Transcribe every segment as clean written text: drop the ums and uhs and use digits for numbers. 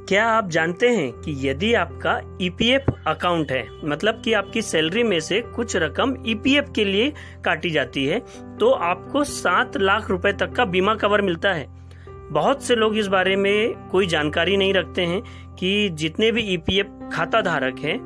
क्या आप जानते हैं कि यदि आपका ईपीएफ अकाउंट है, मतलब कि आपकी सैलरी में से कुछ रकम ईपीएफ के लिए काटी जाती है, तो आपको 7 लाख रुपए तक का बीमा कवर मिलता है। बहुत से लोग इस बारे में कोई जानकारी नहीं रखते हैं कि जितने भी ईपीएफ खाता धारक हैं,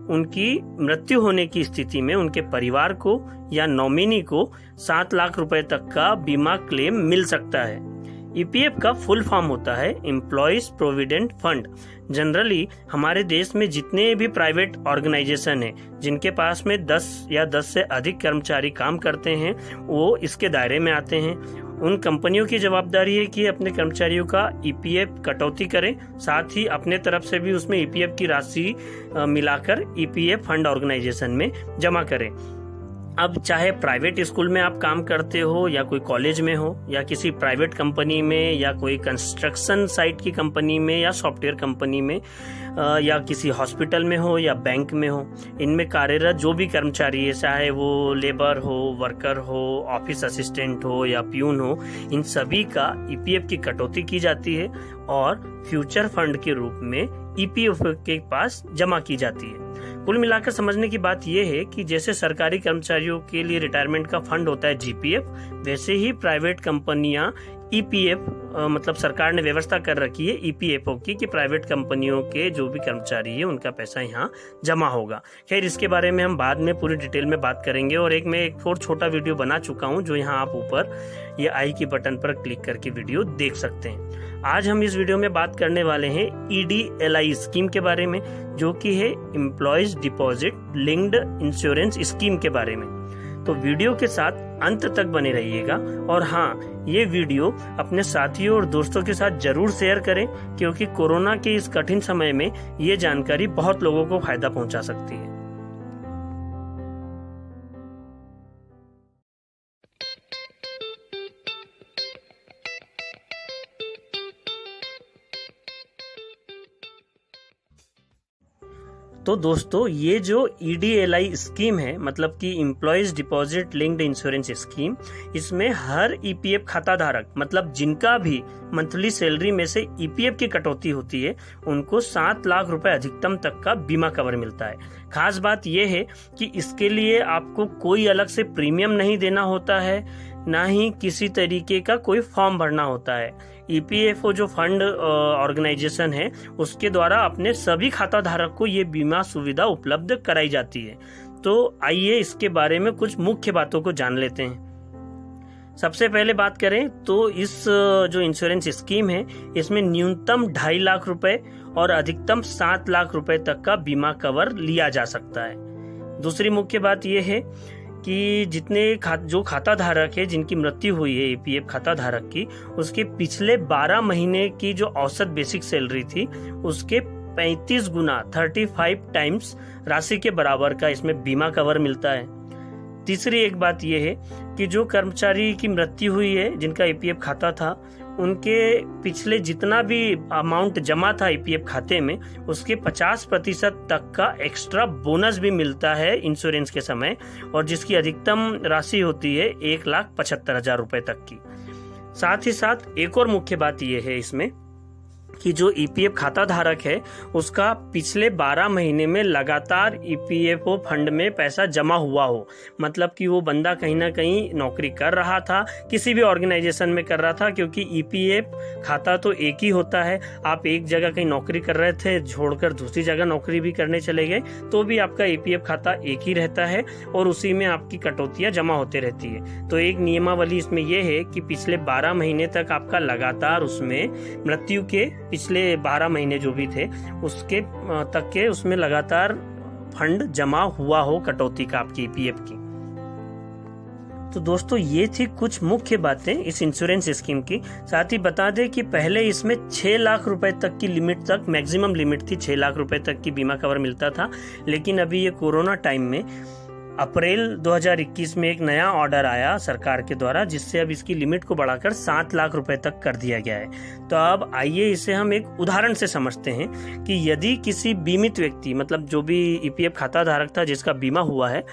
उनकी मृत्यु होने की स्थिति में उनके परिवार को या नॉमिनी को 7 लाख रुपए तक का बीमा क्लेम मिल सकता है। ईपीएफ का फुल फॉर्म होता है एम्प्लॉयज प्रोविडेंट फंड। जनरली हमारे देश में जितने भी प्राइवेट ऑर्गेनाइजेशन हैं, जिनके पास में 10 या 10 से अधिक कर्मचारी काम करते हैं, वो इसके दायरे में आते हैं। उन कंपनियों की जवाबदारी है कि अपने कर्मचारियों का ईपीएफ कटौती करें, साथ ही अपने तरफ से भी उसमें ईपीएफ की राशि मिलाकर ईपीएफ फंड ऑर्गेनाइजेशन में जमा करें। अब चाहे प्राइवेट स्कूल में आप काम करते हो या कोई कॉलेज में हो या किसी प्राइवेट कंपनी में या कोई कंस्ट्रक्शन साइट की कंपनी में या सॉफ्टवेयर कंपनी में या किसी हॉस्पिटल में हो या बैंक में हो, इनमें कार्यरत जो भी कर्मचारी है, चाहे वो लेबर हो, वर्कर हो, ऑफिस असिस्टेंट हो या प्यून हो, इन सभी का ईपीएफ की कटौती की जाती है और फ्यूचर फंड के रूप में ईपीएफ के पास जमा की जाती है। कुल मिलाकर समझने की बात यह है कि जैसे सरकारी कर्मचारियों के लिए रिटायरमेंट का फंड होता है जीपीएफ, वैसे ही प्राइवेट कंपनियां ईपीएफ मतलब सरकार ने व्यवस्था कर रखी है ईपीएफओ की कि प्राइवेट कंपनियों के जो भी कर्मचारी है उनका पैसा यहाँ जमा होगा। खैर, इसके बारे में हम बाद में पूरी डिटेल में बात करेंगे और मैं एक और छोटा वीडियो बना चुका हूँ, जो यहाँ आप ऊपर ये आई की बटन पर क्लिक करके वीडियो देख सकते हैं। आज हम इस वीडियो में बात करने वाले हैं ईडीएलआई स्कीम के बारे में, जो कि है employees deposit linked insurance scheme के बारे में। तो वीडियो के साथ अंत तक बने रहिएगा और हाँ, ये वीडियो अपने साथियों और दोस्तों के साथ जरूर शेयर करें, क्योंकि कोरोना के इस कठिन समय में ये जानकारी बहुत लोगों को फायदा पहुंचा सकती है। तो दोस्तों, ये जो ईडीएलआई स्कीम है, मतलब कि employees deposit linked insurance scheme, इसमें हर ईपीएफ खाता धारक, मतलब जिनका भी मंथली सैलरी में से ईपीएफ की कटौती होती है, उनको 7 लाख रुपए अधिकतम तक का बीमा कवर मिलता है। खास बात यह है कि इसके लिए आपको कोई अलग से प्रीमियम नहीं देना होता है, ना ही किसी तरीके का कोई फॉर्म भरना होता है। ईपीएफओ जो फंड ऑर्गेनाइजेशन है, उसके द्वारा अपने सभी खाता धारक को ये बीमा सुविधा उपलब्ध कराई जाती है। तो आइए इसके बारे में कुछ मुख्य बातों को जान लेते हैं। सबसे पहले बात करें तो इस जो इंश्योरेंस स्कीम है, इसमें न्यूनतम 2.5 लाख रुपए और अधिकतम 7 लाख रुपए तक का बीमा कवर लिया जा सकता है। दूसरी मुख्य बात यह है कि जितने जो खाता धारक है, जिनकी मृत्यु हुई है ईपीएफ खाता धारक की, उसके पिछले 12 महीने की जो औसत बेसिक सैलरी थी, उसके 35 गुना 35 टाइम्स राशि के बराबर का इसमें बीमा कवर मिलता है। तीसरी एक बात यह है कि जो कर्मचारी की मृत्यु हुई है, जिनका ईपीएफ खाता था, उनके पिछले जितना भी अमाउंट जमा था ईपीएफ खाते में, उसके 50% तक का एक्स्ट्रा बोनस भी मिलता है इंश्योरेंस के समय, और जिसकी अधिकतम राशि होती है 1,75,000 रुपए तक की। साथ ही साथ एक और मुख्य बात यह है इसमें कि जो ईपीएफ खाता धारक है, उसका पिछले 12 महीने में लगातार ईपीएफओ फंड में पैसा जमा हुआ हो, मतलब कि वो बंदा कहीं ना कहीं नौकरी कर रहा था, किसी भी ऑर्गेनाइजेशन में कर रहा था, क्योंकि ईपीएफ खाता तो एक ही होता है। आप एक जगह कहीं नौकरी कर रहे थे, छोड़कर दूसरी जगह नौकरी भी करने चले गए, तो भी आपका ईपीएफ खाता एक ही रहता है और उसी में आपकी कटौतियां जमा होते रहती है। तो एक नियमावली इसमें यह है कि पिछले 12 महीने तक आपका लगातार उसमें मृत्यु के पिछले 12 महीने जो भी थे उसके तक के उसमें लगातार फंड जमा हुआ हो कटौती का आपकी ईपीएफ की। तो दोस्तों, ये थी कुछ मुख्य बातें इस इंश्योरेंस स्कीम की। साथ ही बता दें कि पहले इसमें 6 लाख रुपए तक की लिमिट तक, मैक्सिमम लिमिट थी 6 लाख रुपए तक की बीमा कवर मिलता था, लेकिन अभी ये कोरोना टाइम में अप्रैल 2021 में एक नया ऑर्डर आया सरकार के द्वारा, जिससे अब इसकी लिमिट को बढ़ाकर 7 लाख रुपए तक कर दिया गया है। तो अब आइए इसे हम एक उदाहरण से समझते हैं कि यदि किसी बीमित व्यक्ति, मतलब जो भी ईपीएफ खाता धारक था जिसका बीमा हुआ है,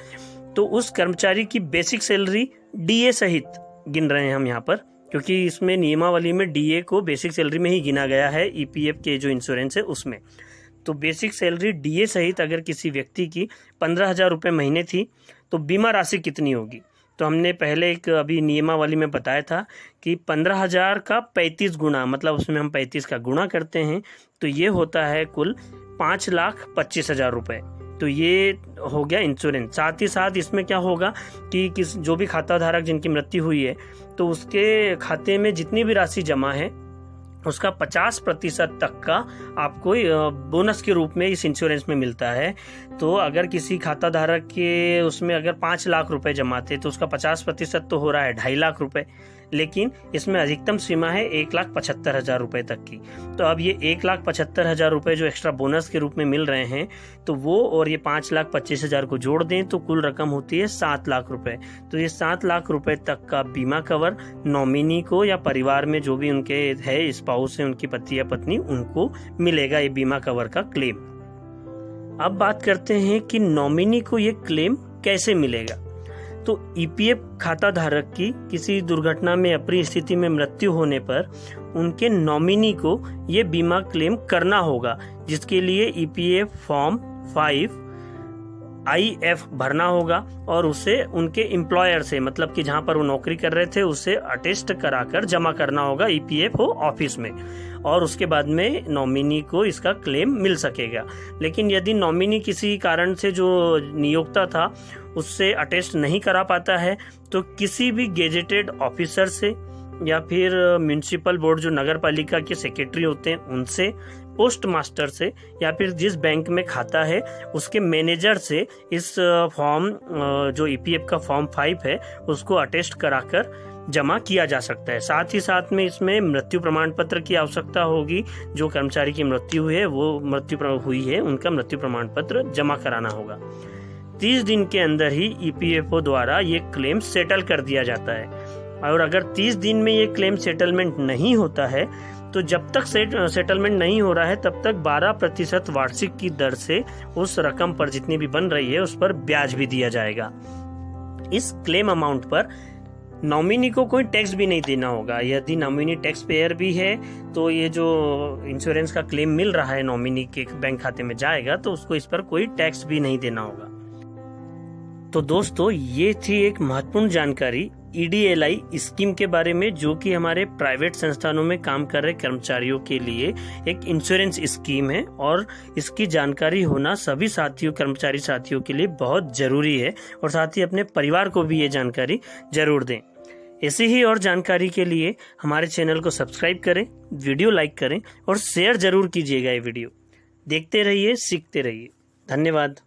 तो उस कर्मचारी की बेसिक सैलरी डीए सहित गिन रहे हैं हम यहाँ पर, क्योंकि इसमें नियमावली में डीए को बेसिक सैलरी में ही गिना गया है। ईपीएफ के जो इंश्योरेंस है उसमें तो बेसिक सैलरी डीए सहित अगर किसी व्यक्ति की 15,000 रुपये महीने थी तो बीमा राशि कितनी होगी। तो हमने पहले एक अभी नियमावली में बताया था कि 15,000 का 35 गुना, मतलब उसमें हम 35 का गुणा करते हैं तो ये होता है कुल 5,25,000 रुपये। तो ये हो गया इंश्योरेंस। साथ ही साथ इसमें क्या होगा कि जो भी खाता धारक जिनकी मृत्यु हुई है तो उसके खाते में जितनी भी राशि जमा है उसका 50% तक का आपको बोनस के रूप में इस इंश्योरेंस में मिलता है। तो अगर किसी खाता धारक के उसमें अगर 5 लाख रुपए जमा थे तो उसका 50% तो हो रहा है 2.5 लाख रुपए, लेकिन इसमें अधिकतम सीमा है 1,75,000 रुपए तक की। तो अब ये 1,75,000 रुपए जो एक्स्ट्रा बोनस के रूप में मिल रहे हैं तो वो और ये 5,25,000 को जोड़ दें तो कुल रकम होती है 7 लाख रुपए। तो ये 7 लाख रुपए तक का बीमा कवर नॉमिनी को या परिवार में जो भी उनके है स्पाउस है, उनकी पति या पत्नी, उनको मिलेगा ये बीमा कवर का क्लेम। अब बात करते हैं कि नॉमिनी को ये क्लेम कैसे मिलेगा। तो ईपीएफ खाता धारक की किसी दुर्घटना में अप्रिय स्थिति में मृत्यु होने पर उनके नॉमिनी को ये बीमा क्लेम करना होगा, जिसके लिए ईपीएफ फॉर्म 5IF भरना होगा और उसे उनके एम्प्लॉयर से, मतलब कि जहां पर वो नौकरी कर रहे थे उससे अटेस्ट कराकर जमा करना होगा ईपीएफओ ऑफिस में, और उसके बाद में नॉमिनी को इसका क्लेम मिल सकेगा। लेकिन यदि नॉमिनी किसी कारण से जो नियोक्ता था उससे अटेस्ट नहीं करा पाता है तो किसी भी गेजेटेड ऑफिसर से या फिर म्युनिसिपल बोर्ड जो नगर पालिका के सेक्रेटरी होते हैं उनसे, पोस्ट मास्टर से, या फिर जिस बैंक में खाता है उसके मैनेजर से इस फॉर्म जो ईपीएफ का फॉर्म 5 है उसको अटेस्ट कराकर जमा किया जा सकता है। साथ ही साथ में इसमें मृत्यु प्रमाण पत्र की आवश्यकता होगी। जो कर्मचारी की मृत्यु हुई है उनका मृत्यु प्रमाण पत्र जमा कराना होगा। 30 दिन के अंदर ही ईपीएफओ द्वारा ये क्लेम सेटल कर दिया जाता है, और अगर 30 दिन में ये क्लेम सेटलमेंट नहीं होता है तो जब तक सेटलमेंट नहीं हो रहा है तब तक 12% वार्षिक की दर से उस रकम पर जितनी भी बन रही है उस पर ब्याज भी दिया जाएगा। इस क्लेम अमाउंट पर नॉमिनी को कोई टैक्स भी नहीं देना होगा। यदि नॉमिनी टैक्स पेयर भी है तो ये जो इंश्योरेंस का क्लेम मिल रहा है नॉमिनी के बैंक खाते में जाएगा तो उसको इस पर कोई टैक्स भी नहीं देना होगा। तो दोस्तों ये थी एक महत्वपूर्ण जानकारी ईडीएलआई स्कीम के बारे में, जो कि हमारे प्राइवेट संस्थानों में काम कर रहे कर्मचारियों के लिए एक इंश्योरेंस स्कीम है, और इसकी जानकारी होना सभी साथियों, कर्मचारी साथियों के लिए बहुत जरूरी है, और साथ ही अपने परिवार को भी ये जानकारी जरूर दें। ऐसी ही और जानकारी के लिए हमारे चैनल को सब्सक्राइब करें, वीडियो लाइक करें और शेयर जरूर कीजिएगा। ये वीडियो देखते रहिए, सीखते रहिए। धन्यवाद।